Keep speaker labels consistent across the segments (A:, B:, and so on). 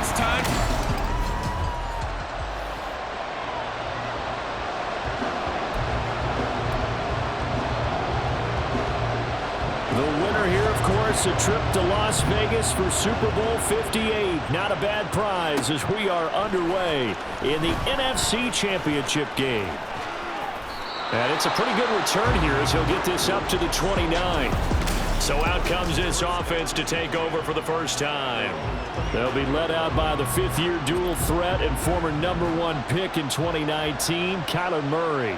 A: It's time.
B: The winner here, of course, a trip to Las Vegas for Super Bowl 58. Not a bad prize as we are underway in the NFC Championship game. And it's a pretty good return here as he'll get this up to the 29. So out comes this offense to take over for the first time. They'll be led out by the fifth-year dual threat and former #1 pick in 2019, Kyler Murray.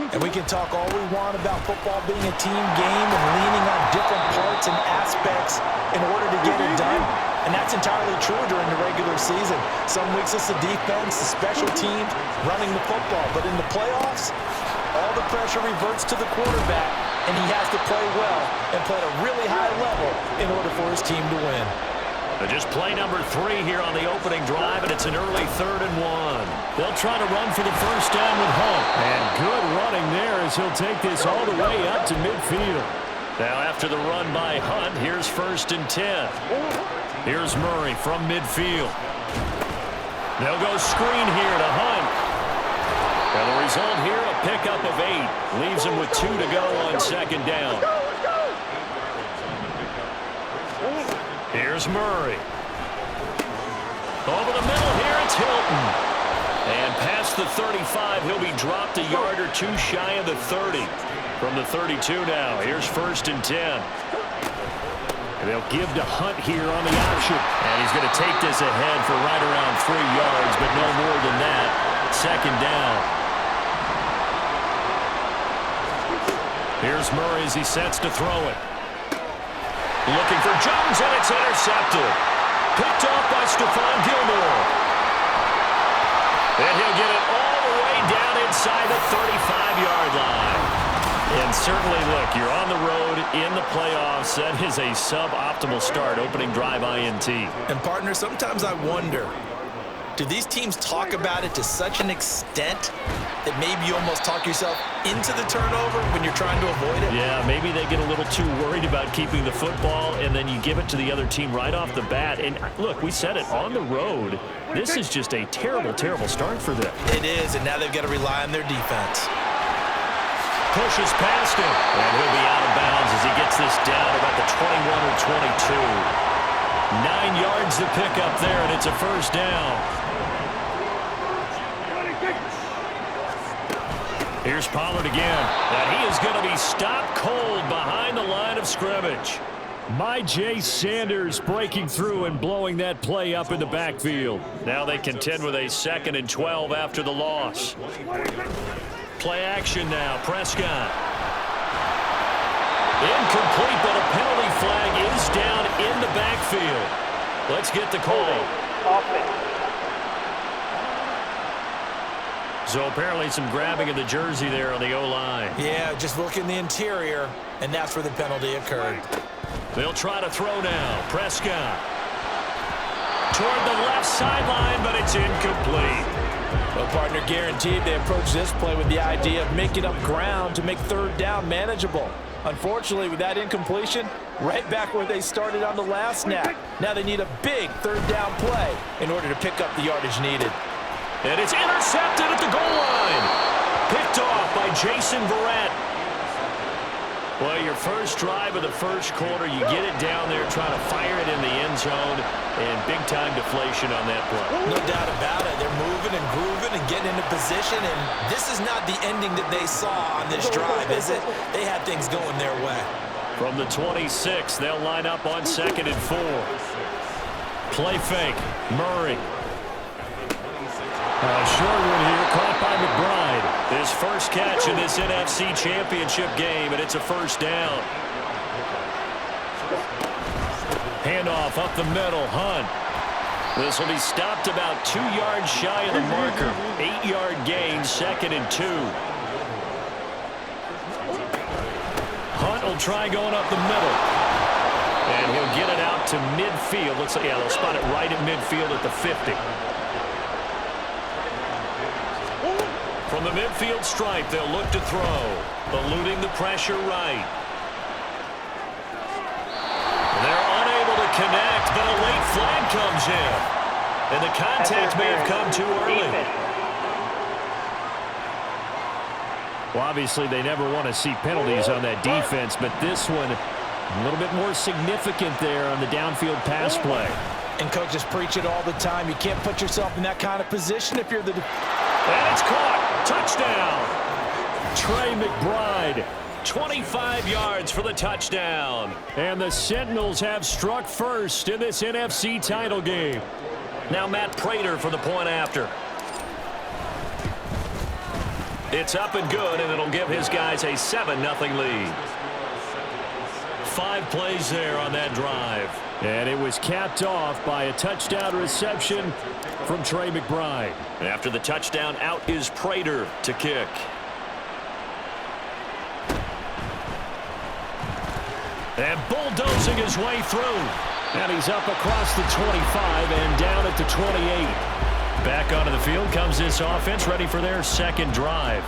C: And we can talk all we want about football being a team game and leaning on different parts and aspects in order to get it done. And that's entirely true during the regular season. Some weeks it's the defense, the special teams, running the football. But in the playoffs, all the pressure reverts to the quarterback, and he has to play well and play at a really high level in order for his team to win.
B: Just play number 3 here on the opening drive, and it's an early 3rd and 1. They'll try to run for the first down with Hunt. And good running there as he'll take this all the way up to midfield. Now after the run by Hunt, here's 1st and 10. Here's Murray from midfield. They'll go screen here to Hunt. And the result here, a pickup of 8. Leaves him with 2 to go on 2nd down. Here's Murray. Over the middle here, it's Hilton. And past the 35, he'll be dropped a yard or 2 shy of the 30. From the 32 now, here's 1st and 10. And they'll give to Hunt here on the option. And he's going to take this ahead for right around 3 yards, but no more than that. 2nd down. Here's Murray as he sets to throw it. Looking for Jones, and it's intercepted. Picked off by Stephon Gilmore. And he'll get it all the way down inside the 35-yard line. And certainly, look, you're on the road in the playoffs. That is a suboptimal start, opening drive INT.
C: And, partner, sometimes I wonder, do these teams talk about it to such an extent that maybe you almost talk yourself into the turnover when you're trying to avoid it?
B: Yeah, maybe they get a little too worried about keeping the football, and then you give it to the other team right off the bat. And, look, we said it, on the road, this is just a terrible, terrible start for them.
C: It is, and now they've got to rely on their defense.
B: Pushes past him, and he'll be out of bounds as he gets this down about the 21 or 22. 9 yards to pick up there, and it's a 1st down. Here's Pollard again, and he is going to be stopped cold behind the line of scrimmage. Myjai Sanders breaking through and blowing that play up in the backfield. Now they contend with a 2nd and 12 after the loss. Play action now, Prescott. Incomplete, but a penalty flag is down in the backfield. Let's get the call. So apparently some grabbing of the jersey there on the O-line.
C: Yeah, just look in the interior, and that's where the penalty occurred.
B: They'll try to throw now. Prescott. Toward the left sideline, but it's incomplete.
C: Well, partner, guaranteed they approach this play with the idea of making up ground to make 3rd down manageable. Unfortunately, with that incompletion, right back where they started on the last snap. Now they need a big 3rd down play in order to pick up the yardage needed.
B: And it's intercepted at the goal line. Picked off by Jason Verrett. Well, your first drive of the first quarter, you get it down there, trying to fire it in the end zone, and big-time deflation on that play.
C: No doubt about it. They're moving and grooving and getting into position, and this is not the ending that they saw on this drive, is it? They had things going their way.
B: From the 26, they'll line up on 2nd and 4. Play fake. Murray. A short one here, caught by McBride. His first catch in this NFC Championship game, and it's a 1st down. Handoff up the middle, Hunt. This will be stopped about 2 yards shy of the marker. 8-yard gain, 2nd and 2. Hunt will try going up the middle. And he'll get it out to midfield. Looks like, yeah, they'll spot it right at midfield at the 50. From the midfield stripe, they'll look to throw. Eluding the pressure right. They're unable to connect, but a late flag comes in. And the contact may have come too early. Well, obviously, they never want to see penalties on that defense, but this one a little bit more significant there on the downfield pass play.
C: And coaches preach it all the time. You can't put yourself in that kind of position if you're the...
B: And it's caught. Touchdown. Trey McBride, 25 yards for the touchdown. And the Sentinels have struck first in this NFC title game. Now Matt Prater for the point after. It's up and good, and it'll give his guys a 7-0 lead. 5 plays there on that drive. And it was capped off by a touchdown reception from Trey McBride. And after the touchdown, out is Prater to kick. And bulldozing his way through. And he's up across the 25 and down at the 28. Back onto the field comes this offense, ready for their second drive.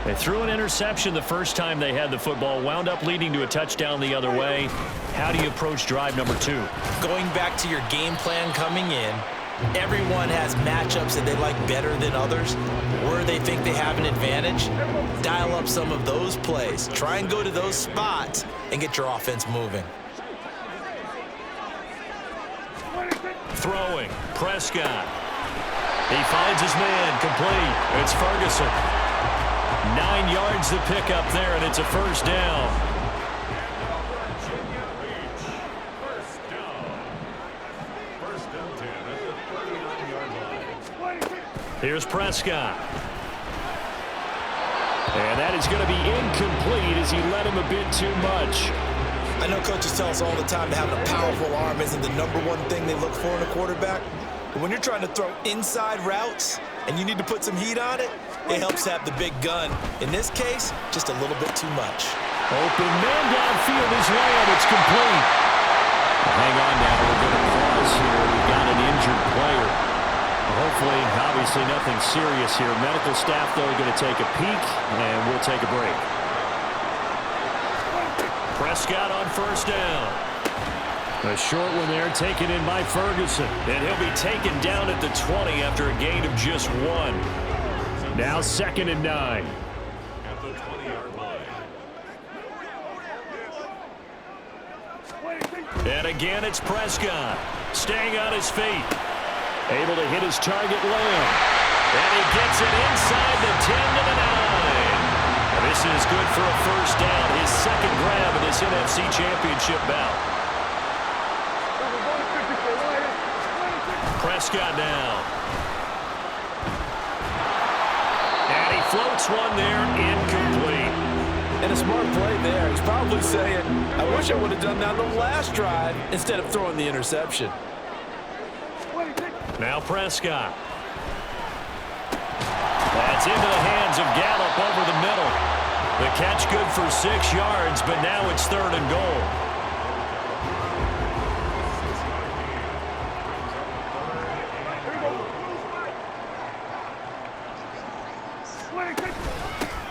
B: They threw an interception the first time they had the football, wound up leading to a touchdown the other way. How do you approach drive number 2?
C: Going back to your game plan coming in, everyone has matchups that they like better than others, where they think they have an advantage. Dial up some of those plays. Try and go to those spots and get your offense moving.
B: Throwing, Prescott. He finds his man, complete. It's Ferguson. 9 yards to pick up there, and it's a first down. Here's Prescott. And that is going to be incomplete as he led him a bit too much.
C: I know coaches tell us all the time that having a powerful arm isn't the #1 thing they look for in a quarterback. But when you're trying to throw inside routes and you need to put some heat on it, it helps have the big gun. In this case, just a little bit too much.
B: Open man downfield is layup. It's complete. Hang on now. We're going to pause here. We've got an injured player. Hopefully, obviously nothing serious here. Medical staff, though, going to take a peek, and we'll take a break. Prescott on first down. A short one there, taken in by Ferguson. And he'll be taken down at the 20 after a gain of just 1. Now 2nd and 9. At the 20-yard line. And again, it's Prescott. Staying on his feet. Able to hit his target Lamb. And he gets it inside the 10 to the 9. This is good for a first down. His second grab in this NFC Championship bout. Prescott now. And he floats one there, incomplete.
C: And a smart play there. He's probably saying, I wish I would have done that on the last drive instead of throwing the interception.
B: Now Prescott. That's into the hands of Gallup over the middle. The catch good for 6 yards, but now it's 3rd and goal.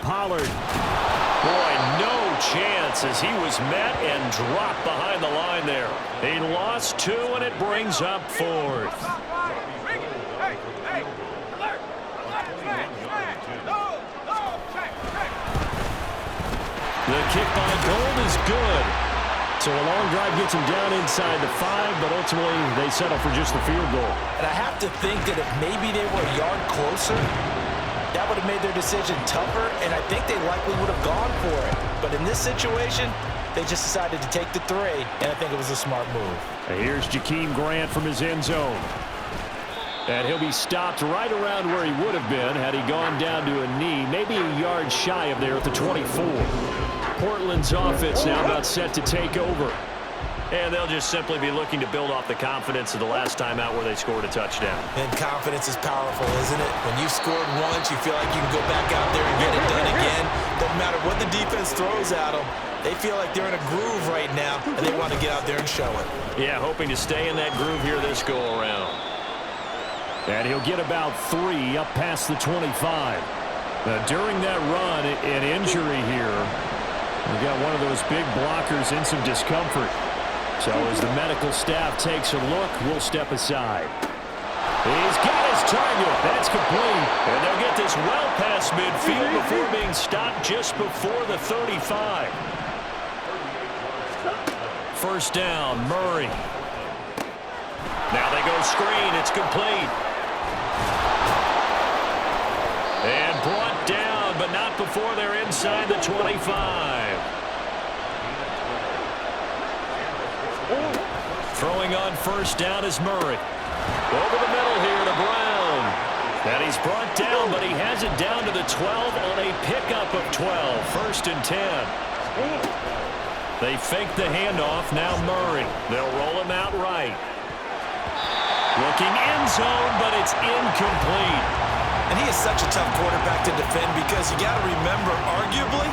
B: Pollard. Boy, no chance as he was met and dropped behind the line there. He lost 2, and it brings up 4th. The kick by Gold is good. So a long drive gets him down inside the 5, but ultimately they settle for just the field goal.
C: And I have to think that if maybe they were a yard closer, that would have made their decision tougher, and I think they likely would have gone for it. But in this situation, they just decided to take the 3, and I think it was a smart move.
B: And here's Jakeem Grant from his end zone. And he'll be stopped right around where he would have been had he gone down to a knee, maybe a yard shy of there at the 24. Portland's offense now about set to take over. And they'll just simply be looking to build off the confidence of the last time out where they scored a touchdown.
C: And confidence is powerful, isn't it? When you've scored once, you feel like you can go back out there and get it done again. Doesn't matter what the defense throws at them. They feel like they're in a groove right now, and they want to get out there and show it.
B: Yeah, hoping to stay in that groove here this go-around. And he'll get about 3 up past the 25. During that run, an injury here. We've got one of those big blockers in some discomfort. So as the medical staff takes a look, we'll step aside. He's got his target. That's complete. And they'll get this well past midfield before being stopped just before the 35. First down, Murray. Now they go screen. It's complete. And brought down, but not before they're inside the 25. Throwing on first down is Murray. Over the middle here to Brown. And he's brought down, but he has it down to the 12 on a pickup of 12. First and 10. They fake the handoff. Now Murray. They'll roll him out right. Looking end zone, but it's incomplete.
C: And he is such a tough quarterback to defend because you got to remember, arguably,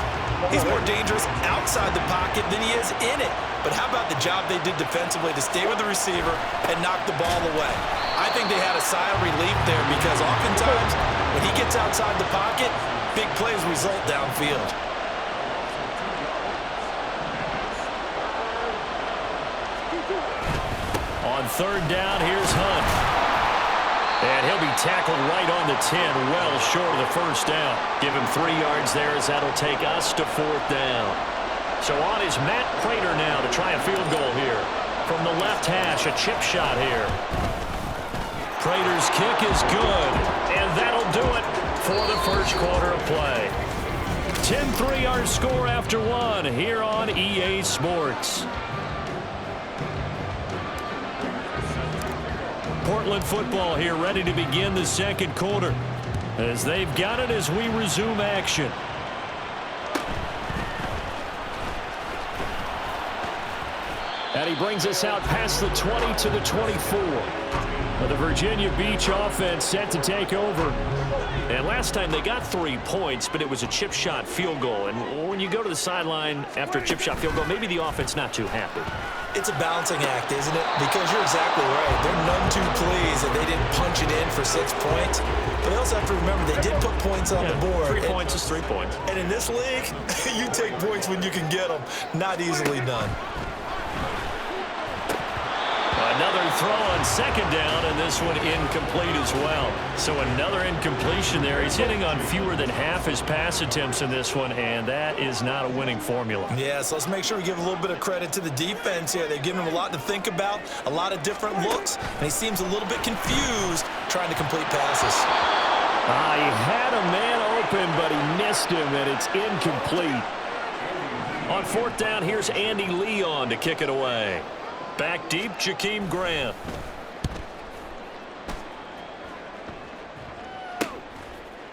C: he's more dangerous outside the pocket than he is in it. But how about the job they did defensively to stay with the receiver and knock the ball away? I think they had a sigh of relief there because oftentimes when he gets outside the pocket, big plays result downfield.
B: On third down, here's Hunt. And he'll be tackled right on the 10, well short of the first down. Give him 3 yards there as that'll take us to fourth down. So on is Matt Prater now to try a field goal here. From the left hash, a chip shot here. Prater's kick is good, and that'll do it for the first quarter of play. 10-3 our score after 1 here on EA Sports. Portland football here ready to begin the second quarter as they've got it as we resume action. And he brings us out past the 20 to the 24. The Virginia Beach offense set to take over. And last time they got 3 points, but it was a chip shot field goal. And when you go to the sideline after a chip shot field goal, maybe the offense not too happy.
C: It's a balancing act, isn't it? Because you're exactly right. They're none too pleased that they didn't punch it in for 6 points. But they also have to remember they did put points on the board.
B: 3 points is 3 points.
C: And in this league, you take points when you can get them. Not easily done.
B: Another throw on second down, and this one incomplete as well. So another incompletion there. He's hitting on fewer than half his pass attempts in this one, and that is not a winning formula.
C: Yeah, so let's make sure we give a little bit of credit to the defense here. They've given him a lot to think about, a lot of different looks, and he seems a little bit confused trying to complete passes.
B: He had a man open, but he missed him, and it's incomplete. On fourth down, here's Andy Leon to kick it away. Back deep, Jakeem Grant.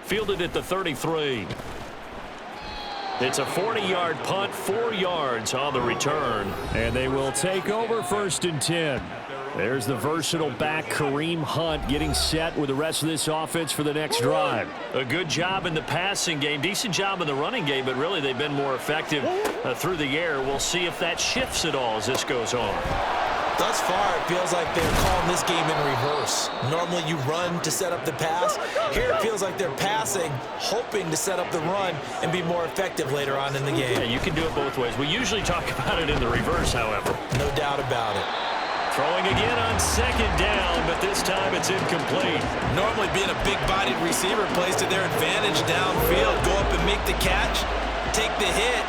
B: Fielded at the 33. It's a 40-yard punt, 4 yards on the return. And they will take over first and 10. There's the versatile back, Kareem Hunt, getting set with the rest of this offense for the next drive. A good job in the passing game, decent job in the running game, but really they've been more effective through the air. We'll see if that shifts at all as this goes on.
C: Thus far, it feels like they're calling this game in reverse. Normally you run to set up the pass. Here it feels like they're passing, hoping to set up the run and be more effective later on in the game.
B: Yeah, you can do it both ways. We usually talk about it in the reverse, however.
C: No doubt about it.
B: Throwing again on second down, but this time it's incomplete.
C: Normally being a big-bodied receiver plays to their advantage downfield. Go up and make the catch, take the hit,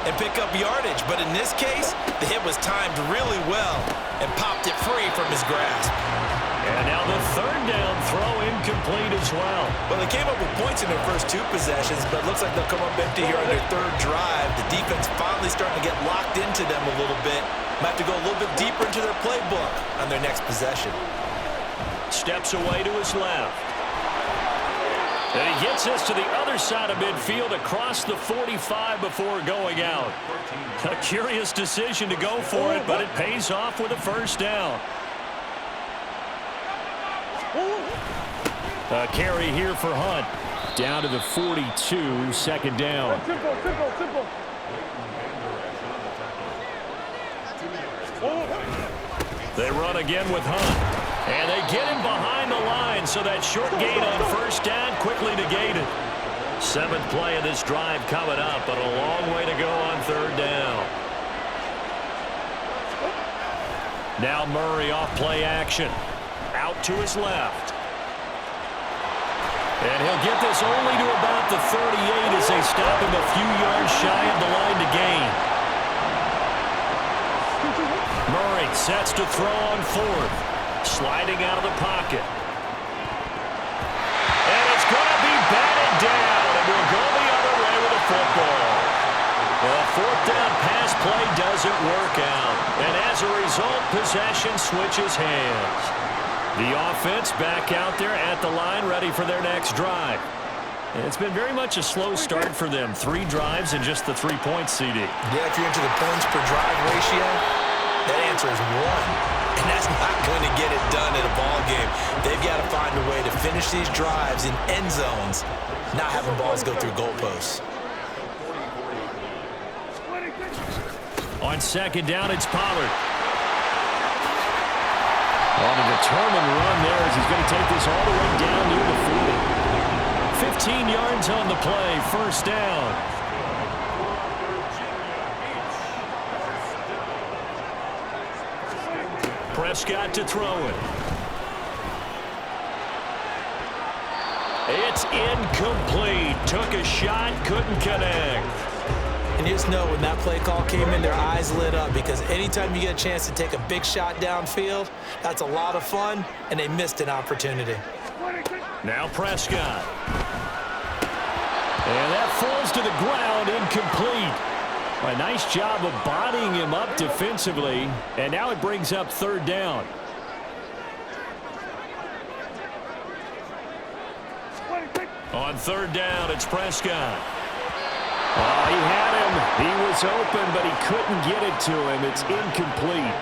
C: and pick up yardage. But in this case, the hit was timed really well and popped it free from his grasp.
B: And now the third down throw incomplete as well.
C: Well, they came up with points in their first 2 possessions, but it looks like they'll come up empty here on their third drive. The defense finally starting to get locked into them a little bit. Might have to go a little bit deeper into their playbook on their next possession.
B: Steps away to his left. And he gets us to the other side of midfield across the 45 before going out. A curious decision to go for it, but it pays off with a first down. A carry here for Hunt. Down to the 42, second down. They run again with Hunt. And they get him behind the line, so that short gain on first down quickly negated. 7th play of this drive coming up, but a long way to go on third down. Now Murray off play action. Out to his left. And he'll get this only to about the 38 as they stop him a few yards shy of the line to gain. Murray sets to throw on fourth. Sliding out of the pocket. And it's going to be batted down. And we'll go the other way with the football. The fourth down pass play doesn't work out. And as a result, possession switches hands. The offense back out there at the line, ready for their next drive. And it's been very much a slow start for them. 3 drives and just the 3 points, CD.
C: Yeah, if you're into the points per drive ratio, that answer is 1. And that's not going to get it done in a ball game. They've got to find a way to finish these drives in end zones, not having balls go through goalposts.
B: On second down, it's Pollard. On a determined run there as he's going to take this all the way down near the 40. 15 yards on the play, first down. Prescott to throw it. It's incomplete. Took a shot, couldn't connect.
C: And you just know when that play call came in, their eyes lit up because anytime you get a chance to take a big shot downfield, that's a lot of fun, and they missed an opportunity.
B: Now Prescott. And that falls to the ground, incomplete. A nice job of bodying him up defensively, and now it brings up third down. On third down, it's Prescott. Oh, he had him. He was open, but he couldn't get it to him. It's incomplete.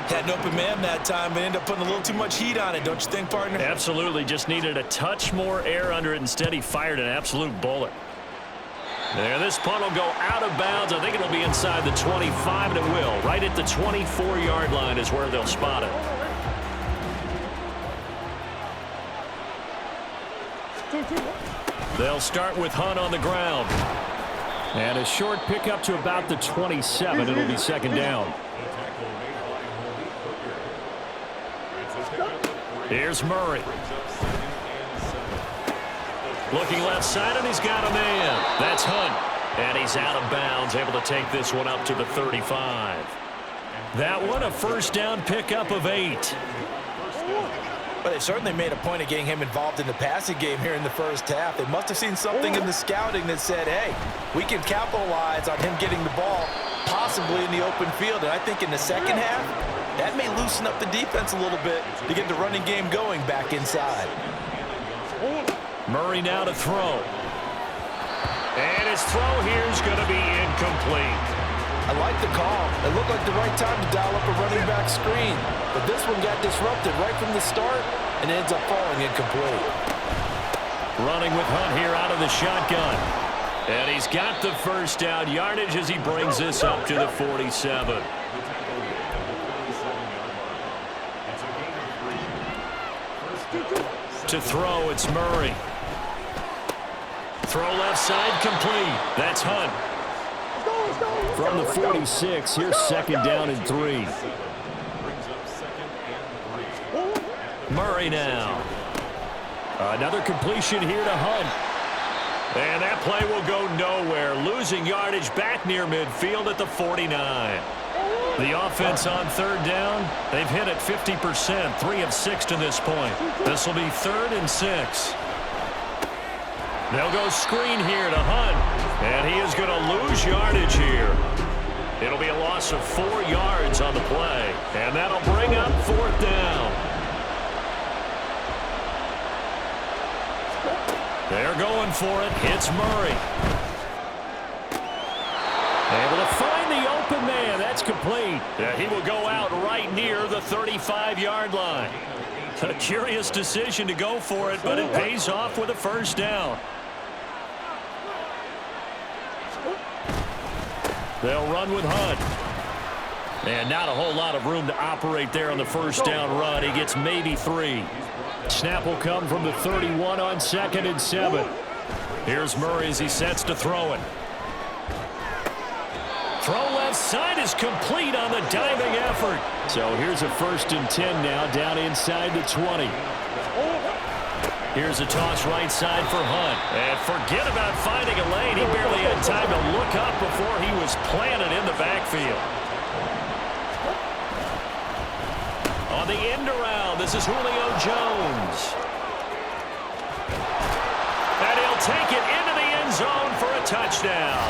C: Had an open man that time, but ended up putting a little too much heat on it, don't you think, partner?
B: Absolutely. Just needed a touch more air under it. Instead, he fired an absolute bullet. There, this punt will go out of bounds. I think it'll be inside the 25, and it will. Right at the 24-yard line is where they'll spot it. They'll start with Hunt on the ground. And a short pickup to about the 27. It'll be second down. Here's Murray. Looking left side, and he's got a man. That's Hunt. And he's out of bounds, able to take this one up to the 35. That one, a first down pickup of 8.
C: But they certainly made a point of getting him involved in the passing game here in the first half. They must have seen something in the scouting that said, hey, we can capitalize on him getting the ball, possibly in the open field. And I think in the second half, that may loosen up the defense a little bit to get the running game going back inside.
B: Murray now to throw. And his throw here is going to be incomplete.
C: I like the call. It looked like the right time to dial up a running back screen. But this one got disrupted right from the start and ends up falling incomplete.
B: Running with Hunt here out of the shotgun. And he's got the first down yardage as he brings this up to the 47. To throw, it's Murray. Throw left side complete. That's Hunt. From the 46, here's second down and 3. Murray now. Another completion here to Hunt. And that play will go nowhere. Losing yardage back near midfield at the 49. The offense on third down, they've hit it 50%, 3 of 6 to this point. This will be 3rd and 6. They'll go screen here to Hunt, and he is going to lose yardage here. It'll be a loss of 4 yards on the play, and that'll bring up 4th down. They're going for it. It's Murray. Able to find the open man. That's complete. He will go out right near the 35-yard line. A curious decision to go for it, but it pays off with a first down. They'll run with Hunt. And not a whole lot of room to operate there on the first down run. He gets maybe 3. Snap will come from the 31 on 2nd and 7. Here's Murray as he sets to throw it. Throw left side is complete on the diving effort. So here's a 1st and 10 now down inside the 20. Here's a toss right side for Hunt. And forget about finding a lane. He barely had time to look up before he was planted in the backfield. On the end around, this is Julio Jones. And he'll take it into the end zone for a touchdown.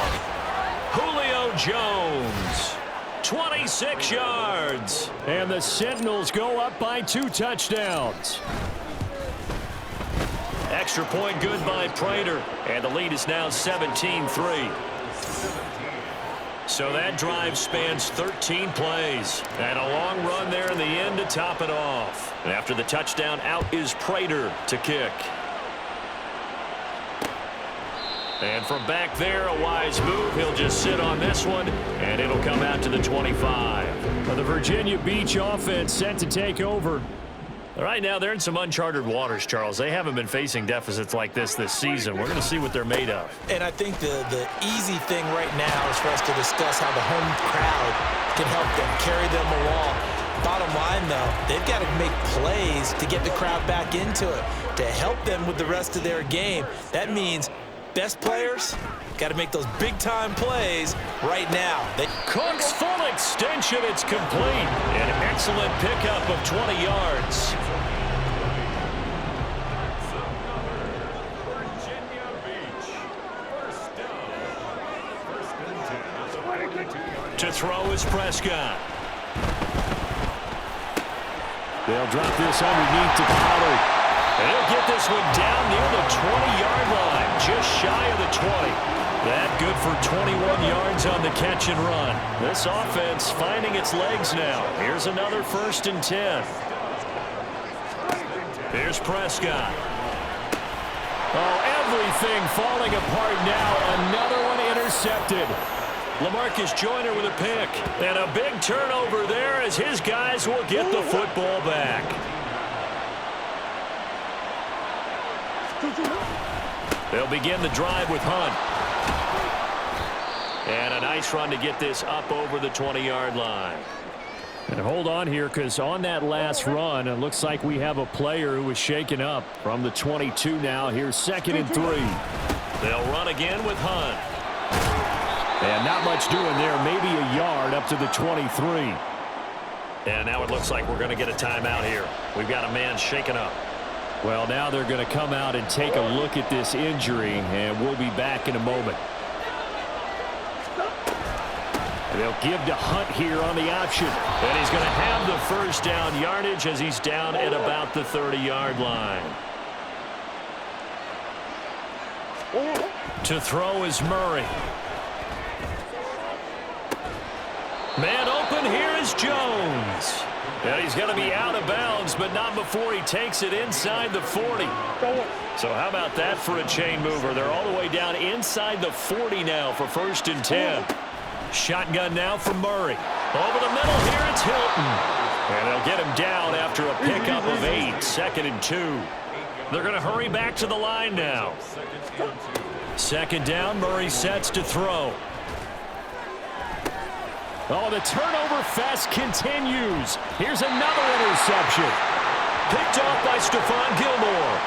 B: Julio Jones, 26 yards.
A: And the Sentinels go up by 2 touchdowns.
B: Extra point good by Prater. And the lead is now 17-3. So that drive spans 13 plays. And a long run there in the end to top it off. And after the touchdown, out is Prater to kick. And from back there, a wise move. He'll just sit on this one, and it'll come out to the 25.
A: Well, the Virginia Beach offense set to take over.
B: Right now, they're in some uncharted waters, Charles. They haven't been facing deficits like this season. We're going to see what they're made of.
C: And I think the easy thing right now is for us to discuss how the home crowd can help them, carry them along. Bottom line, though, they've got to make plays to get the crowd back into it, to help them with the rest of their game. That means best players got to make those big-time plays right now.
B: Cook's full extension. It's complete. An excellent pickup of 20 yards. To throw is Prescott.
A: They'll drop this underneath to Pollard.
B: And he'll get this one down near the 20-yard line, just shy of the 20. That good for 21 yards on the catch and run. This offense finding its legs now. Here's another 1st and 10. Here's Prescott.
A: Oh, everything falling apart now. Another one intercepted.
B: LaMarcus Joyner with a pick. And a big turnover there as his guys will get the football back. They'll begin the drive with Hunt. And a nice run to get this up over the 20-yard line.
A: And hold on here, because on that last run, it looks like we have a player who was shaken up from the 22 now. Here's 2nd and 3.
B: They'll run again with Hunt.
A: And not much doing there, maybe a yard up to the 23.
B: And now it looks like we're going to get a timeout here. We've got a man shaken up.
A: Well, now they're going to come out and take a look at this injury, and we'll be back in a moment. They'll give to Hunt here on the option.
B: And he's going to have the 1st down yardage as he's down at about the 30-yard line. To throw is Murray. Man open, here is Jones. And he's going to be out of bounds, but not before he takes it inside the 40. So how about that for a chain mover? They're all the way down inside the 40 now for 1st and 10. Shotgun now from Murray. Over the middle here, it's Hilton. And they'll get him down after a pickup of 8, 2nd and 2. They're going to hurry back to the line now. 2nd down, Murray sets to throw.
A: Oh, the turnover fest continues. Here's another interception.
B: Picked off by Stephon Gilmore.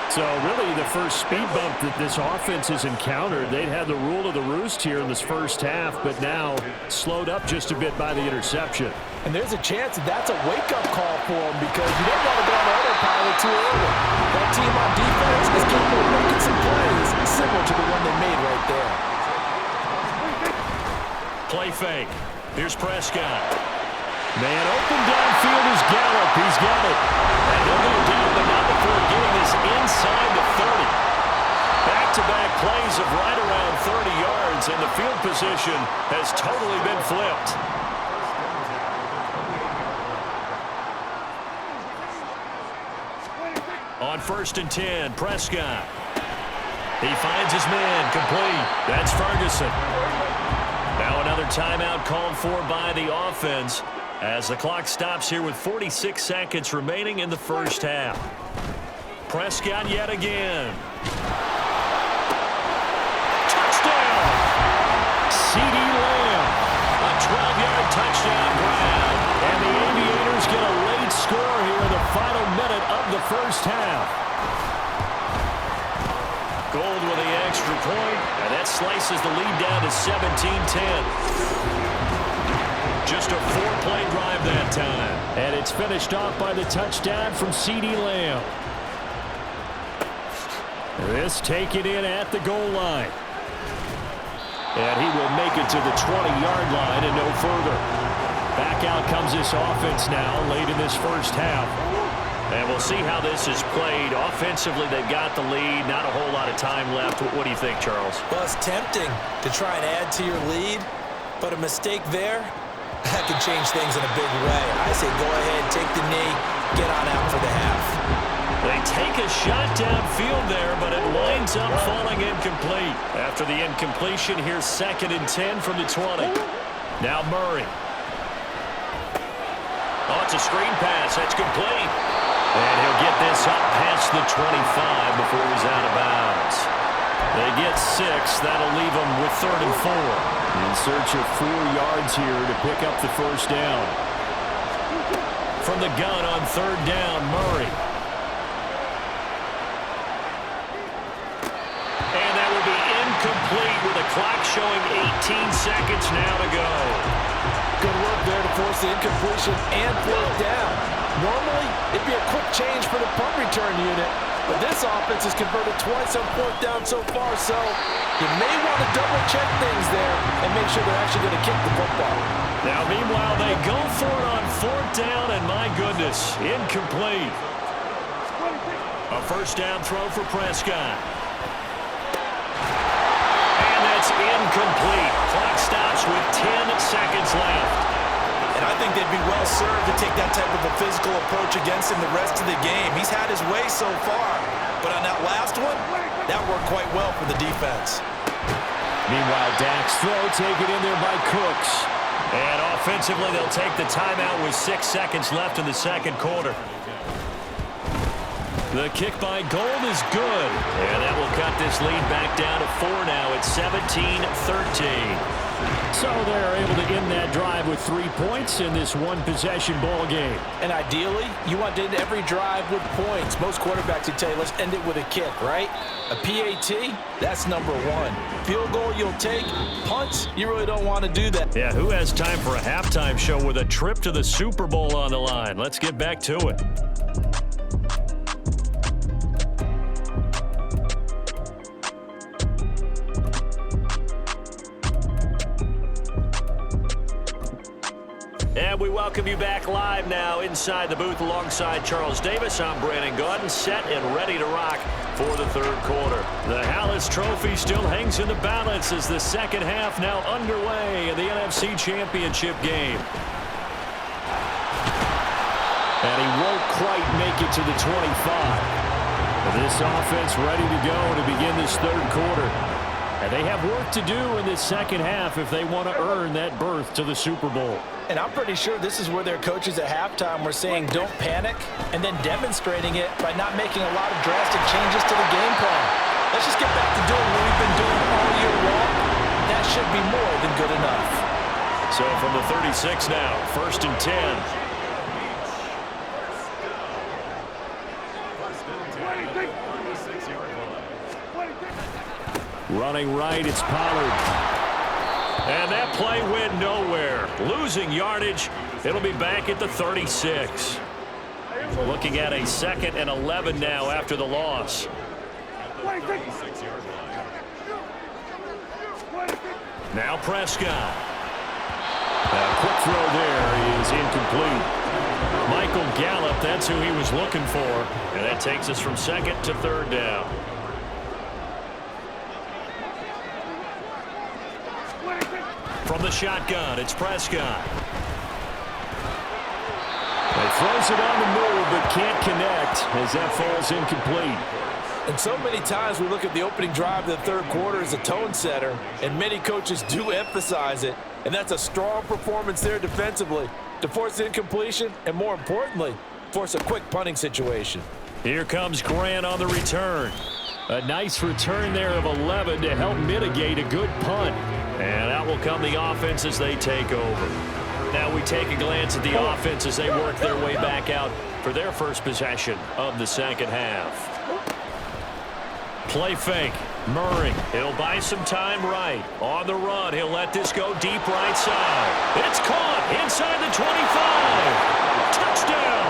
A: So really the first speed bump that this offense has encountered. They'd had the rule of the roost here in this first half, but now slowed up just a bit by the interception.
C: And there's a chance that that's a wake-up call for them, because you don't want to go on autopilot too early. That team on defense is capable of making some plays similar to the one they made right there.
B: Play fake. Here's Prescott.
A: Man open downfield is Gallup. He's got it.
B: And he'll go down, but not before getting this inside the 30. Back-to-back plays of right around 30 yards, and the field position has totally been flipped. On 1st and 10, Prescott. He finds his man, complete. That's Ferguson. Now another timeout called for by the offense as the clock stops here with 46 seconds remaining in the first half. Prescott yet again. Touchdown!
A: CeeDee Lamb.
B: A 12-yard touchdown grab.
A: And the Aviators get a late score here in the final minute of the first half.
B: point, and that slices the lead down to 17-10. Just a 4-play drive that time.
A: And it's finished off by the touchdown from CeeDee Lamb. This taken in at the goal line. And he will make it to the 20-yard line and no further. Back out comes this offense now late in this first half.
B: And we'll see how this is played. Offensively, they've got the lead. Not a whole lot of time left. What do you think, Charles?
C: Well, it's tempting to try and add to your lead, but a mistake there, that can change things in a big way. I say go ahead, take the knee, get on out for the half.
B: They take a shot downfield there, but it winds up falling incomplete. After the incompletion, here's 2nd and 10 from the 20. Now Murray. Oh, it's a screen pass. That's complete. And he'll get this up past the 25 before he's out of bounds.
A: They get 6. That'll leave them with 3rd and 4. In search of 4 yards here to pick up the first down.
B: From the gun on 3rd down, Murray. And that will be incomplete with the clock showing 18 seconds now to go.
C: Good work there to force the incompletion and 4th down. Normally, it'd be a quick change for the punt return unit, but this offense has converted twice on 4th down so far, so you may want to double-check things there and make sure they're actually going to kick the football.
B: Now, meanwhile, they go for it on 4th down, and my goodness, incomplete. A first down throw for Prescott. And that's incomplete. Clock stops with 10 seconds left.
C: And I think they'd be well served to take that type of a physical approach against him the rest of the game. He's had his way so far, but on that last one, that worked quite well for the defense.
A: Meanwhile, Dak's throw taken in there by Cooks.
B: And offensively, they'll take the timeout with 6 seconds left in the second quarter. The kick by Gold is good. And that will cut this lead back down to 4 now. It's 17-13.
A: So they're able to end that drive with 3 points in this one-possession ball game.
C: And ideally, you want to end every drive with points. Most quarterbacks would tell you, let's end it with a kick, right? A PAT, that's number 1. Field goal you'll take. Punts, you really don't want to do that.
B: Yeah, who has time for a halftime show with a trip to the Super Bowl on the line? Let's get back to it. And we welcome you back live now inside the booth alongside Charles Davis. I'm Brandon Gaudin, set and ready to rock for the third quarter. The Hallis Trophy still hangs in the balance as the second half now underway in the NFC Championship game.
A: And he won't quite make it to the 25. This offense ready to go to begin this third quarter. And they have work to do in this second half if they want to earn that berth to the Super Bowl.
C: And I'm pretty sure this is where their coaches at halftime were saying don't panic and then demonstrating it by not making a lot of drastic changes to the game plan. Let's just get back to doing what we've been doing all year long. That should be more than good enough.
B: So from the 36 now, 1st and 10.
A: Running right, it's Pollard.
B: And that play went nowhere. Losing yardage. It'll be back at the 36. Looking at a 2nd and 11 now after the loss. Now Prescott.
A: A quick throw there is incomplete.
B: Michael Gallup, that's who he was looking for. And that takes us from 2nd to 3rd down. From the shotgun, it's Prescott.
A: He throws it on the move, but can't connect as that falls incomplete.
C: And so many times we look at the opening drive of the third quarter as a tone setter, and many coaches do emphasize it. And that's a strong performance there defensively to force incompletion and, more importantly, force a quick punting situation.
B: Here comes Grant on the return.
A: A nice return there of 11 to help mitigate a good punt.
B: And out will come the offense as they take over. Now we take a glance at the offense as they work their way back out for their first possession of the second half.
A: Play fake. Murray. He'll buy some time right. On the run, he'll let this go deep right side. It's caught inside the 25. Touchdown.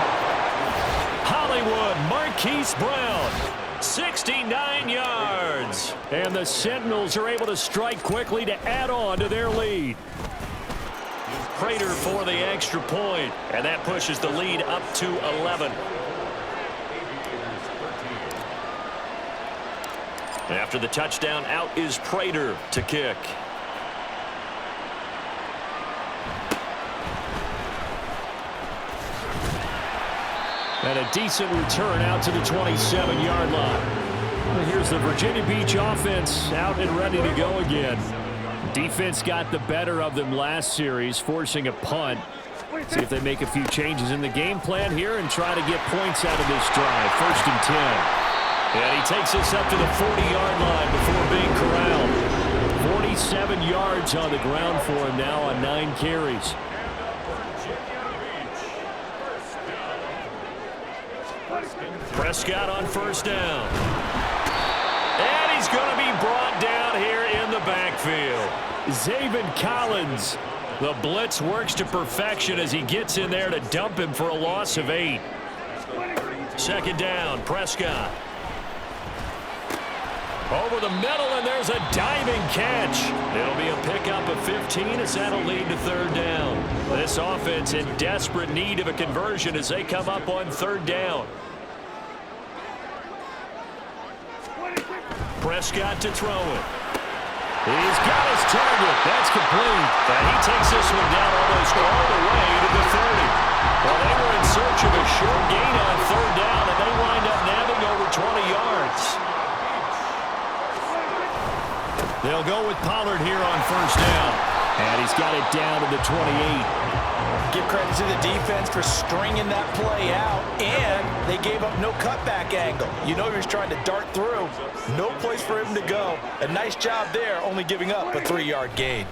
A: Hollywood Marquise Brown. 69 yards. And the Sentinels are able to strike quickly to add on to their lead. Prater for the extra point, and that pushes the lead up to 11. After the touchdown, out is Prater to kick. And a decent return out to the 27-yard line. And here's the Virginia Beach offense out and ready to go again. Defense got the better of them last series, forcing a punt. See if they make a few changes in the game plan here and try to get points out of this drive. 1st and 10. And he takes us up to the 40-yard line before being corralled. 47 yards on the ground for him now on 9 carries. Prescott on 1st down. And he's going to be brought down here in the backfield. Zaven Collins. The blitz works to perfection as he gets in there to dump him for a loss of 8. 2nd down, Prescott. Over the middle, and there's a diving catch. It'll be a pickup of 15 as that'll lead to 3rd down. This offense in desperate need of a conversion as they come up on 3rd down. Prescott to throw it. He's got his target. That's complete. And he takes this one down almost all the way to the 30. Well, they were in search of a short gain on 3rd down, and they wind up nabbing over 20 yards. They'll go with Pollard here on 1st down. And he's got it down to the 28.
C: Give credit to the defense for stringing that play out, and they gave up no cutback angle. You know he was trying to dart through. No place for him to go. A nice job there, only giving up a 3-yard gain.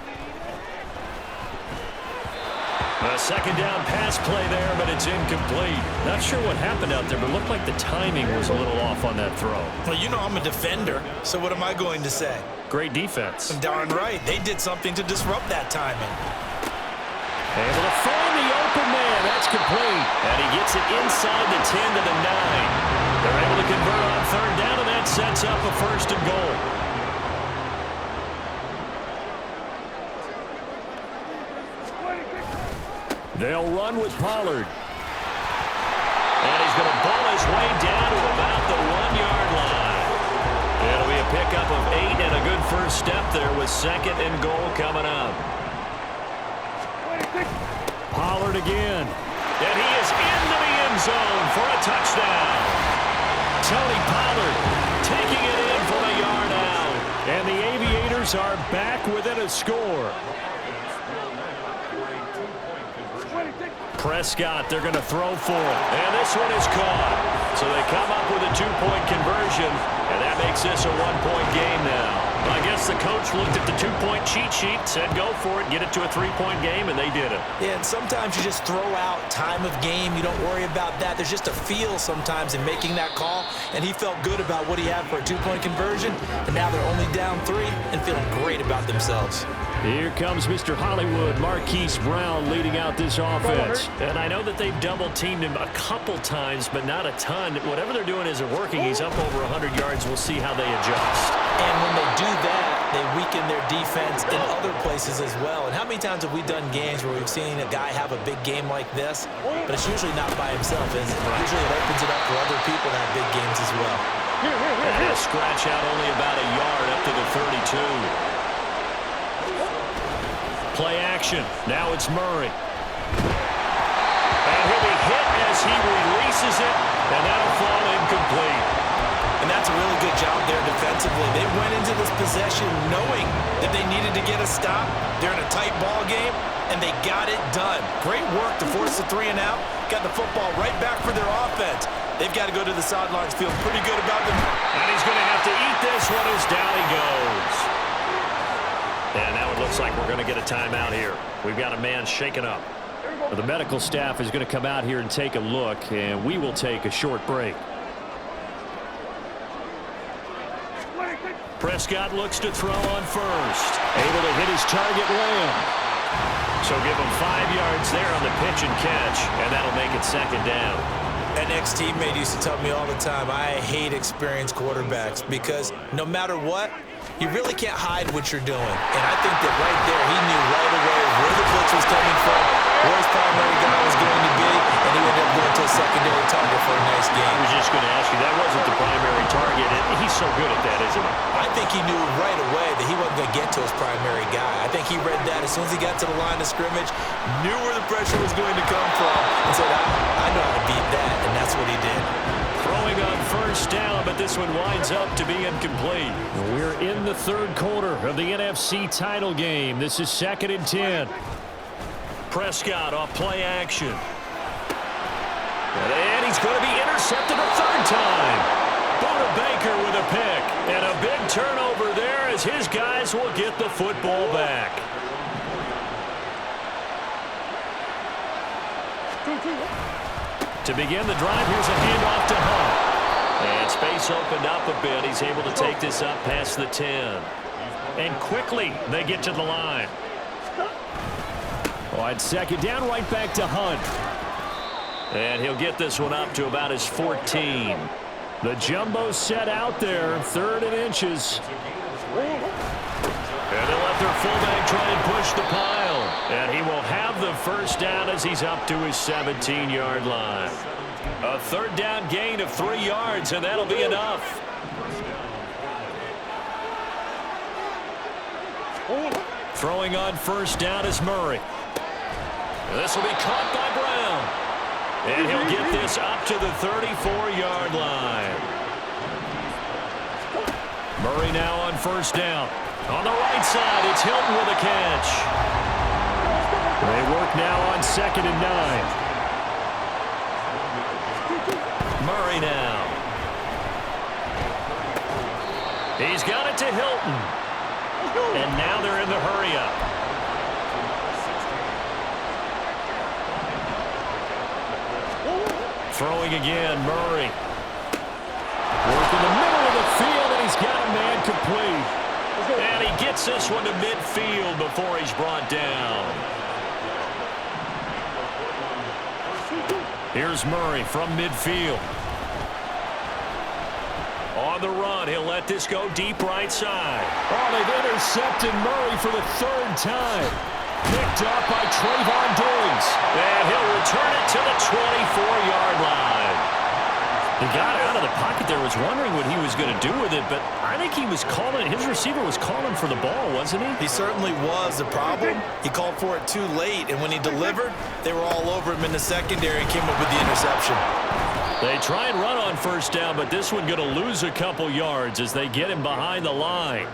A: A 2nd down pass play there, but it's incomplete. Not sure what happened out there, but looked like the timing was a little off on that throw.
C: Well, you know I'm a defender, so what am I going to say?
A: Great defense.
C: Darn right. They did something to disrupt that timing.
A: Able to find the open man. That's complete. And he gets it inside the 10 to the 9. They're able to convert on 3rd down, and that sets up a 1st and goal. They'll run with Pollard. And he's going to ball his way down to about the 1-yard line. It'll be a pickup of 8 and a good first step there with 2nd and goal coming up. Pollard again. And he is into the end zone for a touchdown. Tony Pollard taking it in for a yard out. And the Aviators are back within a score. Prescott, they're going to throw for it. And this one is caught. So they come up with a 2-point conversion, and that makes this a 1-point game now. I guess the coach looked at the 2-point cheat sheet, said go for it, get it to a 3-point game, and they did it.
C: Yeah, and sometimes you just throw out time of game. You don't worry about that. There's just a feel sometimes in making that call, and he felt good about what he had for a 2-point conversion, and now they're only down 3 and feeling great about themselves.
A: Here comes Mr. Hollywood, Marquise Brown, leading out this offense. And I know that they've double-teamed him a couple times, but not a ton. Whatever they're doing isn't working. He's up over 100 yards. We'll see how they adjust.
C: And when they do that, they weaken their defense in other places as well. And how many times have we done games where we've seen a guy have a big game like this, but it's usually not by himself, is it? Usually it opens it up for other people to have big games as well.
A: And he'll scratch out only about a yard up to the 32. Play action. Now it's Murray. And he'll be hit as he releases it, and that'll fall incomplete.
C: And that's a really good job there defensively. They went into this possession knowing that they needed to get a stop. They're in a tight ball game, and they got it done. Great work to force the 3 and out. Got the football right back for their offense. They've got to go to the sidelines feeling pretty good about them.
A: And he's going to have to eat this one as down he goes. And now it looks like we're going to get a timeout here. We've got a man shaken up. The medical staff is going to come out here and take a look, and we will take a short break. Prescott looks to throw on first. Able to hit his target Lamb. So give him 5 yards there on the pitch and catch, and that'll make it second down.
C: An ex-teammate used to tell me all the time, I hate experienced quarterbacks because no matter what, you really can't hide what you're doing. And I think that right there, he knew right away where the blitz was coming from, where his primary guy was going to be, and he ended up going to a secondary target for a nice game.
A: I was just going to ask you, that wasn't the primary target. He's so good at that, isn't he?
C: I think he knew right away that he wasn't going to get to his primary guy. I think he read that as soon as he got to the line of scrimmage, knew where the pressure was going to come from, and said, I know how to beat that, and that's what he did.
A: Throwing on first down, but this one winds up to be incomplete. We're in the third quarter of the NFC title game. This is 2nd and 10. Prescott off play action. And he's going to be intercepted a third time. Buda Baker with a pick. And a big turnover there as his guys will get the football back. To begin the drive, here's a handoff to Hunt. And space opened up a bit. He's able to take this up past the 10. And quickly, they get to the line. On second down, right back to Hunt. And he'll get this one up to about his 14. The jumbo set out there, 3rd and inches. And they'll let their fullback try and push the pile. And he will have the first down as he's up to his 17-yard line. A 3rd down gain of 3 yards, and that'll be enough. Throwing on first down is Murray. This will be caught by Brown. And he'll get this up to the 34-yard line. Murray now on first down. On the right side, it's Hilton with a catch. They work now on 2nd and 9. Murray now. He's got it to Hilton. And now they're in the hurry-up. Throwing again, Murray. Work in the middle of the field, and he's got a man complete. And he gets this one to midfield before he's brought down. Here's Murray from midfield. On the run, he'll let this go deep right side. Oh, they've intercepted Murray for the 3rd time. Picked up by Trayvon Diggs. And he'll return it to the 24-yard line. He got out of the pocket there, was wondering what he was going to do with it, but I think he was calling, his receiver was calling for the ball, wasn't he?
C: He certainly was. The problem, he called for it too late, and when he delivered, they were all over him in the secondary and came up with the interception.
A: They try and run on first down, but this one going to lose a couple yards as they get him behind the line.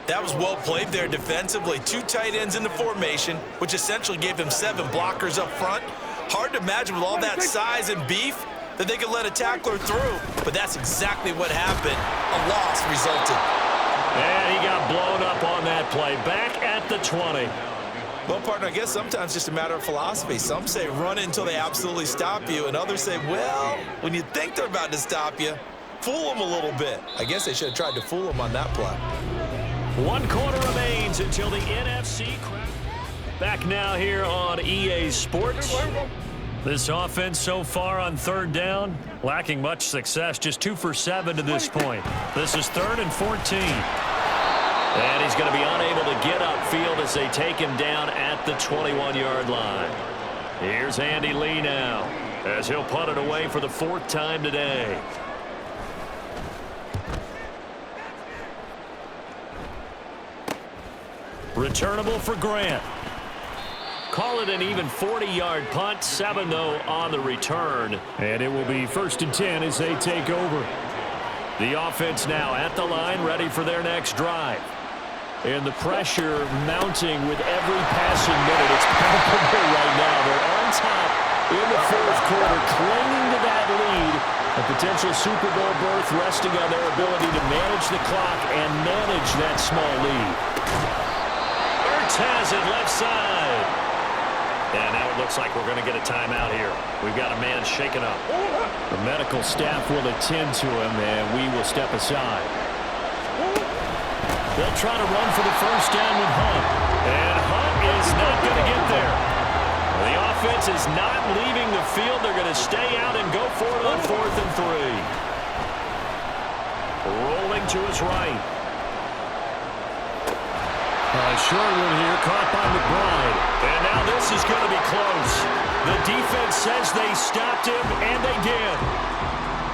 C: That was well played there defensively. 2 tight ends in the formation, which essentially gave him 7 blockers up front. Hard to imagine with all that size and beef that they could let a tackler through, but that's exactly what happened. A loss resulted.
A: And he got blown up on that play. Back at the 20.
C: Well, partner, I guess sometimes it's just a matter of philosophy. Some say run until they absolutely stop you, and others say, well, when you think they're about to stop you, fool them a little bit. I guess they should have tried to fool them on that play.
A: 1 quarter remains until the NFC crowd. Back now here on EA Sports. This offense so far on 3rd down, lacking much success, just 2 for 7 to this point. This is 3rd and 14. And he's going to be unable to get upfield as they take him down at the 21-yard line. Here's Andy Lee now as he'll punt it away for the 4th time today. Returnable for Grant. Call it an even 40-yard punt. 7, though, on the return. And it will be 1st and 10 as they take over. The offense now at the line, ready for their next drive. And the pressure mounting with every passing minute. It's palpable right now. They're on top in the 4th quarter, clinging to that lead. A potential Super Bowl berth resting on their ability to manage the clock and manage that small lead. Ertz has it left side. And now it looks like we're going to get a timeout here. We've got a man shaken up. The medical staff will attend to him, and we will step aside. They'll try to run for the first down with Hunt. And Hunt is not going to get there. The offense is not leaving the field. They're going to stay out and go for it on 4th and 3. Rolling to his right. Short one here, caught by McBride. And now this is going to be close. The defense says they stopped him, and they did.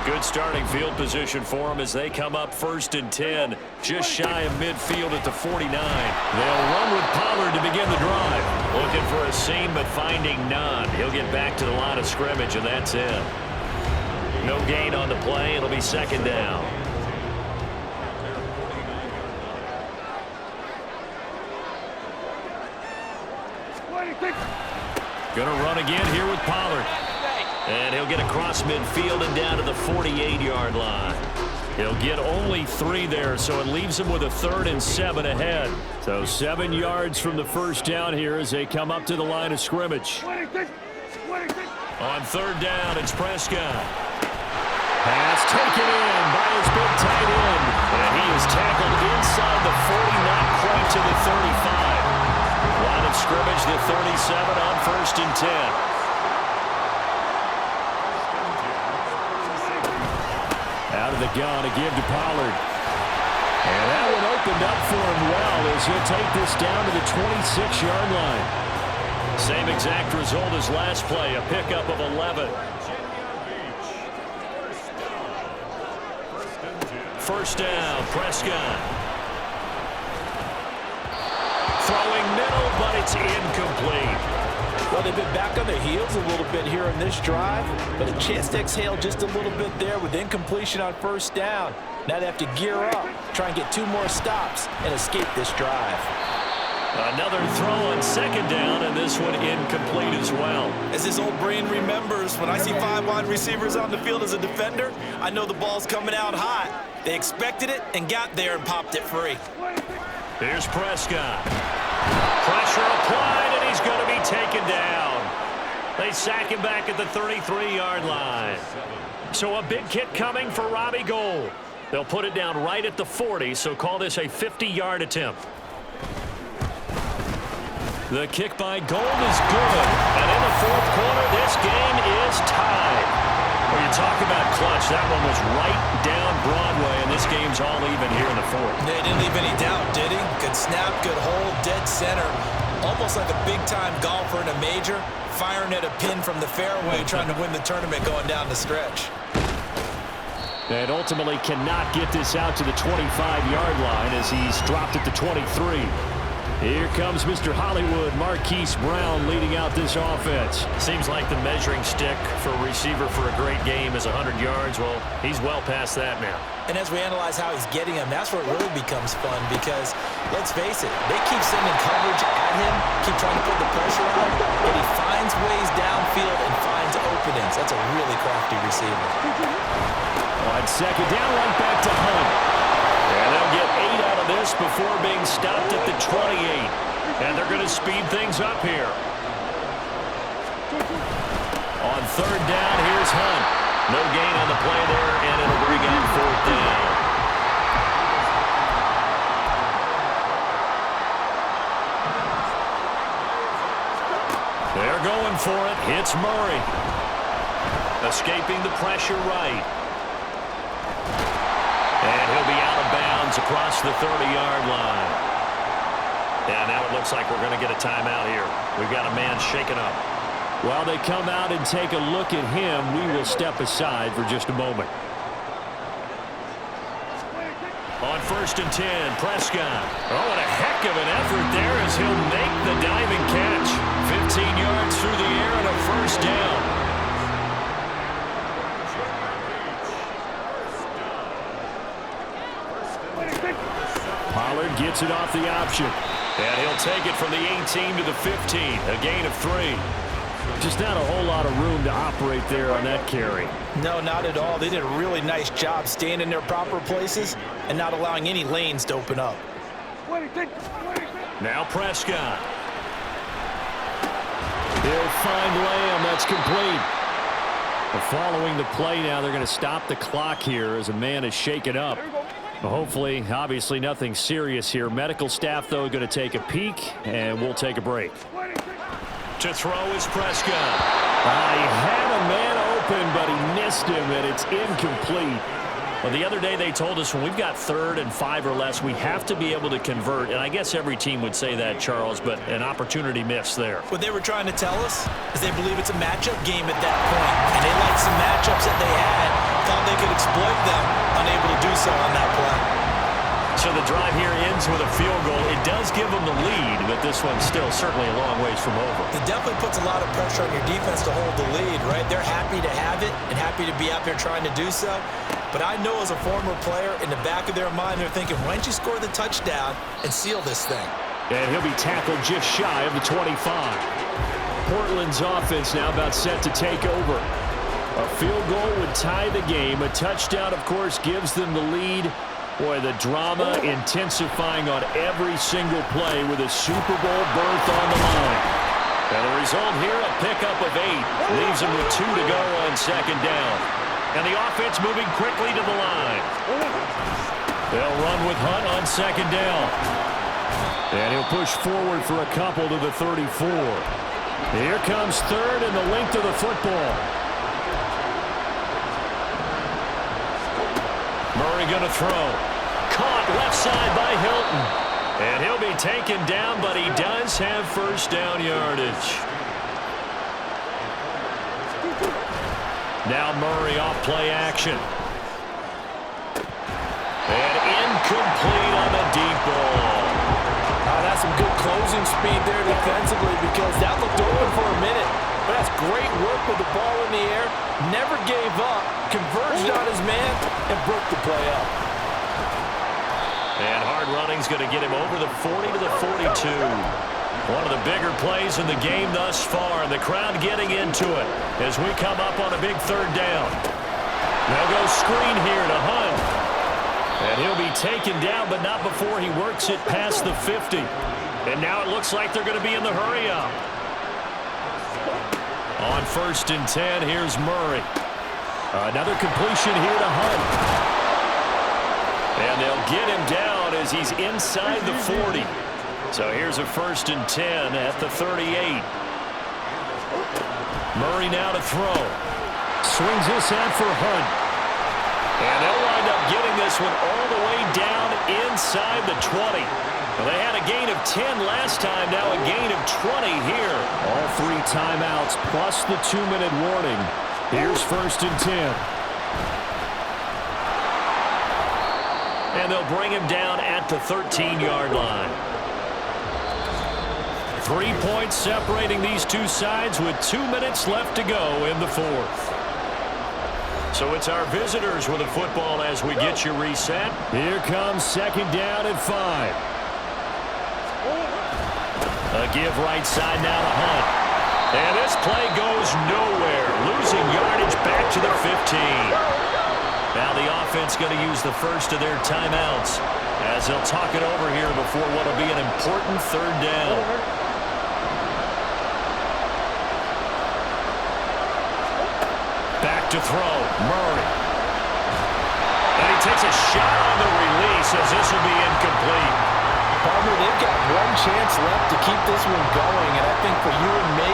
A: Good starting field position for them as they come up 1st and 10, just shy of midfield at the 49. They'll run with Pollard to begin the drive. Looking for a seam, but finding none. He'll get back to the line of scrimmage, and that's it. No gain on the play. It'll be 2nd down. Going to run again here with Pollard. And he'll get across midfield and down to the 48-yard line. He'll get only 3 there, so it leaves him with a 3rd and 7 ahead. So 7 yards from the first down here as they come up to the line of scrimmage. On 3rd down, it's Prescott. Pass taken in by his big tight end. And he is tackled inside the 40, not quite to the 35. Line of scrimmage, the 37 on 1st and 10. Out of the gun to give to Pollard. And that one opened up for him well as he'll take this down to the 26-yard line. Same exact result as last play, a pickup of 11. 1st down, Prescott. Throwing middle, but it's incomplete.
C: Well, they've been back on their heels a little bit here in this drive, but a chance to exhale just a little bit there with incompletion on 1st down. Now they have to gear up, try and get 2 more stops, and escape this drive.
A: Another throw on 2nd down, and this one incomplete as well.
C: As his old brain remembers, when I see 5 wide receivers on the field as a defender, I know the ball's coming out hot. They expected it and got there and popped it free.
A: Here's Prescott. Pressure applied, and he's going to be taken down. They sack him back at the 33-yard line. So a big hit coming for Robbie Gould. They'll put it down right at the 40, so call this a 50-yard attempt. The kick by Gould is good. And in the 4th quarter, this game is tied. When you talk about clutch, that one was right down Broadway, and this game's all even here in the 4th.
C: They didn't leave any doubt, did he? Good snap, good hold, dead center. Almost like a big-time golfer in a major, firing at a pin from the fairway, trying to win the tournament going down the stretch.
A: And ultimately cannot get this out to the 25-yard line as he's dropped at the 23. Here comes Mr. Hollywood, Marquise Brown, leading out this offense. Seems like the measuring stick for a receiver for a great game is 100 yards. Well, he's well past that now.
C: And as we analyze how he's getting them, that's where it really becomes fun because, let's face it, they keep sending coverage at him, keep trying to put the pressure on him, and he finds ways downfield and finds openings. That's a really crafty receiver.
A: On 2nd down, right back to Hunt. And they'll get 8 out of this before being stopped at the 28. And they're going to speed things up here. On 3rd down, here's Hunt. No gain on the play there, and it'll bring in 4th down. They're going for it. Hits Murray. Escaping the pressure right. And he'll be out of bounds across the 30-yard line. Yeah, now it looks like we're going to get a timeout here. We've got a man shaken up. While they come out and take a look at him, we will step aside for just a moment. On 1st and 10, Prescott. Oh, and a heck of an effort there as he'll make the diving catch. 15 yards through the air and a 1st down. Pollard gets it off the option. And he'll take it from the 18 to the 15. A gain of 3. Just not a whole lot of room to operate there on that carry.
C: No, not at all. They did a really nice job staying in their proper places and not allowing any lanes to open up.
A: Now Prescott. He'll find Lamb. That's complete. Following the play now, they're going to stop the clock here as a man is shaken up. Hopefully, obviously nothing serious here. Medical staff, though, going to take a peek, and we'll take a break.
B: To throw is Prescott.
A: He had a man open, but he missed him, and it's incomplete.
B: Well, the other day they told us when we've got 3rd and 5 or less, we have to be able to convert. And I guess every team would say that, Charles, but an opportunity missed there.
C: What they were trying to tell us is they believe it's a matchup game at that point. And they liked some matchups that they had, thought they could exploit them, unable to do so on that play.
B: So the drive here ends with a field goal. It does give them the lead, but this one's still certainly a long ways from over.
C: It definitely puts a lot of pressure on your defense to hold the lead, right? They're happy to have it and happy to be out there trying to do so. But I know as a former player, in the back of their mind, they're thinking, why don't you score the touchdown and seal this thing?
A: And he'll be tackled just shy of the 25. Portland's offense now about set to take over. A field goal would tie the game. A touchdown, of course, gives them the lead. Boy, the drama intensifying on every single play with a Super Bowl berth on the line. And the result here, a pickup of 8. Leaves them with 2 to go on 2nd down.
B: And the offense moving quickly to the line.
A: They'll run with Hunt on 2nd down. And he'll push forward for a couple to the 34. Here comes 3rd and the length of the football.
B: Murray going to throw. Caught left side by Hilton. And he'll be taken down, but he does have 1st down yardage. Now Murray off play action. And incomplete on the deep ball.
D: That's some good closing speed there defensively because that looked open for a minute. But that's great work with the ball in the air. Never gave up. Converged on his man and broke the play up.
B: And hard running's going to get him over the 40 to the 42. One of the bigger plays in the game thus far, and the crowd getting into it as we come up on a big 3rd down. They'll go screen here to Hunt. And he'll be taken down, but not before he works it past the 50. And now it looks like they're going to be in the hurry up. On 1st and 10, here's Murray.
A: Another completion here to Hunt.
B: And they'll get him down as he's inside the 40. So here's a 1st and 10 at the 38. Murray now to throw.
A: Swings this out for Hunt.
B: And they'll wind up getting this one all the way down inside the 20. Well, they had a gain of 10 last time, now a gain of 20 here.
A: All 3 timeouts plus the 2-minute warning. Here's 1st and 10.
B: And they'll bring him down at the 13-yard line. 3 points separating these two sides with 2 minutes left to go in the 4th. So it's our visitors with the football as we get you reset.
A: Here comes 2nd down and 5.
B: A give right side now to Hunt. And this play goes nowhere. Losing yardage back to the 15. Now the offense going to use the first of their timeouts as they'll talk it over here before what will be an important 3rd down. Back to throw. Murray. And he takes a shot on the release as this will be incomplete.
D: Partner, they've got one chance left to keep this one going, and I think for you and me,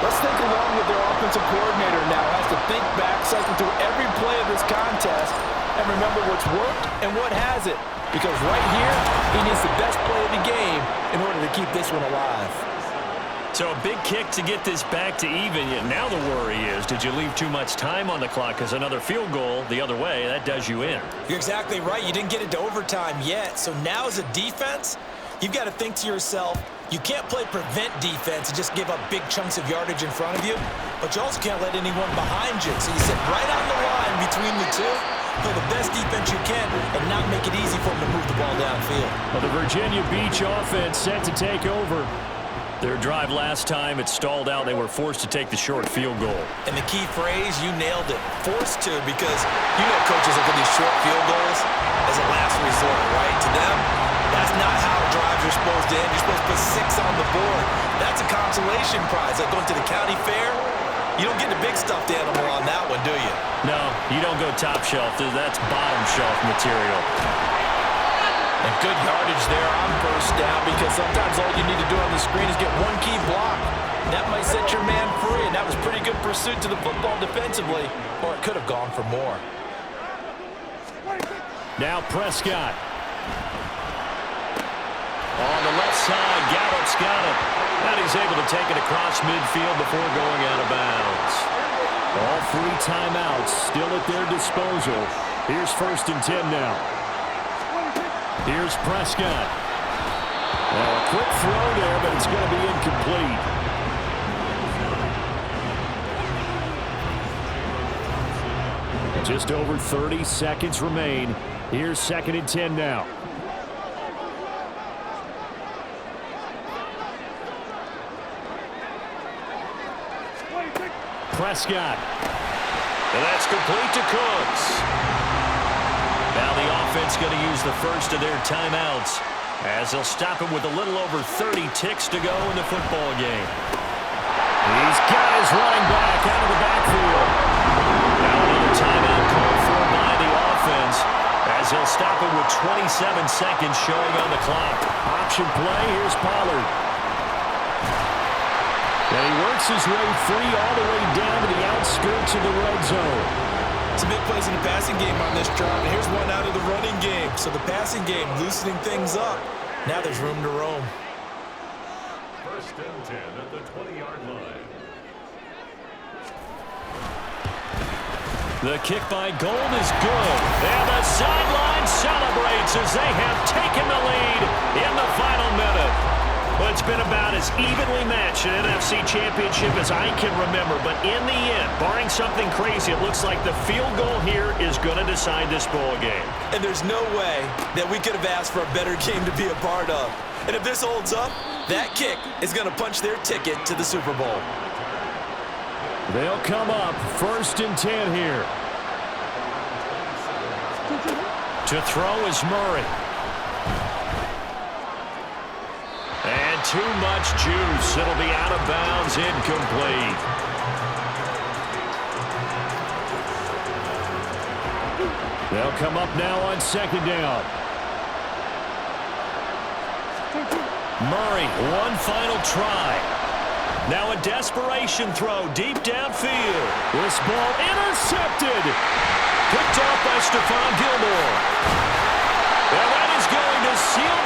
D: let's think along with their offensive coordinator now. Has to think back, cycle through every play of this contest, and remember what's worked and what hasn't. Because right here, he needs the best play of the game in order to keep this one alive.
B: So a big kick to get this back to even. Now the worry is, did you leave too much time on the clock? Because another field goal the other way, that does you in.
C: You're exactly right. You didn't get into overtime yet. So now as a defense, you've got to think to yourself, you can't play prevent defense and just give up big chunks of yardage in front of you, but you also can't let anyone behind you. So you sit right on the line between the two, play the best defense you can, and not make it easy for them to move the ball downfield.
A: Well, the Virginia Beach offense set to take over.
B: Their drive last time, it stalled out. They were forced to take the short field goal.
C: And the key phrase, you nailed it. Forced to, because you know coaches look at these short field goals as a last resort, right? To them, that's not how drives are supposed to end. You're supposed to put 6 on the board. That's a consolation prize. Like going to the county fair, you don't get the big stuffed animal on that one, do you?
B: No, you don't go top shelf. That's bottom shelf material.
D: And good yardage there on first down, because sometimes all you need to do on the screen is get one key block. That might set your man free, and that was pretty good pursuit to the football defensively, or it could have gone for more.
A: Now Prescott. On the left side, Gallup's got it. And he's able to take it across midfield before going out of bounds. All 3 timeouts still at their disposal. Here's 1st and 10 now. Here's Prescott. A quick throw there, but it's going to be incomplete. Just over 30 seconds remain. Here's 2nd and 10 now. Prescott. And that's complete to Cooks. Now the offense going to use the first of their timeouts, as they'll stop him with a little over 30 ticks to go in the football game. These guys running back out of the backfield. Now another timeout called for by the offense, as they'll stop him with 27 seconds showing on the clock. Option play, here's Pollard. And he works his way free all the way down to the outskirts of the red zone.
C: Some big plays in the passing game on this drive, and here's one out of the running game. So the passing game loosening things up. Now there's room to roam.
B: 1st and 10 at the 20-yard line.
A: The kick by Gold is good. And the sideline celebrates as they have taken the lead in the final minute. Well, it's been about as evenly matched an NFC Championship as I can remember. But in the end, barring something crazy, it looks like the field goal here is going to decide this ball game.
C: And there's no way that we could have asked for a better game to be a part of. And if this holds up, that kick is going to punch their ticket to the Super Bowl.
A: They'll come up 1st and 10 here. To throw is Murray. And too much juice. It'll be out of bounds, incomplete. They'll come up now on 2nd down. Murray, one final try. Now a desperation throw deep downfield. This ball intercepted. Picked off by Stephon Gilmore. And that is going to seal